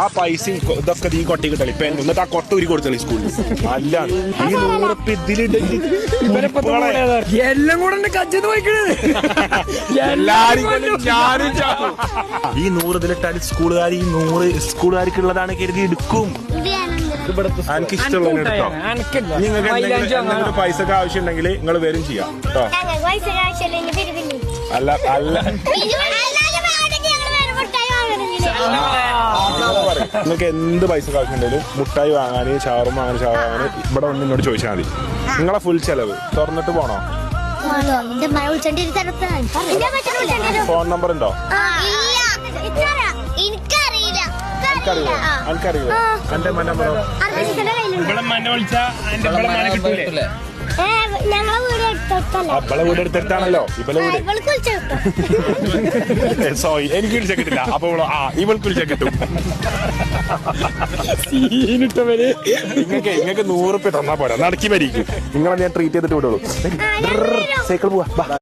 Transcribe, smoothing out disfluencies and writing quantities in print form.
ആ പൈസയും ഇതൊക്കെ ഈ കൊട്ടി കിട്ടളി പെൻ എന്നിട്ട് ആ കൊട്ട ഉരി കൊടുത്തളി സ്കൂളിൽ. അല്ല ഈ 100 ഇതിലിട്ട് എല്ലാം കൂടെ കജ്ജെന്ന് പോയിക്കണത്. ഈ 100 ഇതിലിട്ടാൽ സ്കൂളുകാർ ഈ 100 സ്കൂളുകാർക്കുള്ളതാണ് കരുതി എടുക്കും. എനിക്ക് ഇഷ്ടമുള്ള എടുക്കാം. നിങ്ങൾക്ക് എന്തെങ്കിലും പൈസക്ക് ആവശ്യം ഉണ്ടെങ്കിൽ നിങ്ങൾ വരും ചെയ്യാം കേട്ടോ. അല്ല നിങ്ങൾക്ക് എന്ത് പൈസ ആവശ്യമുണ്ടെങ്കിലും മുട്ടായി വാങ്ങാന് ഷവർമ വാങ്ങാന് ഇവിടെ വന്ന് എന്നോട് ചോദിച്ചാൽ മതി. നിങ്ങളെ ഫുൾ ചെലവ് തുറന്നിട്ട് പോണോ? ഫോൺ നമ്പർ ഉണ്ടോ? എനിക്കറിയില്ല. എന്റെ നമ്പറോ? അവളെ വീട് എടുത്തിട്ടാണല്ലോ ഇവളെ വീട്. സോറി എനിക്ക് വിളിച്ച കിട്ടില്ല. അപ്പൊ ഇവൾക്ക് വിളിച്ച കിട്ടും. നിങ്ങൾക്ക് 100 തന്നാ പോരാ. നടക്കി വരിക്കും. നിങ്ങളെ ഞാൻ ട്രീറ്റ് ചെയ്തിട്ട് വിടുള്ളൂ. സൈക്കിൾ പോവാ.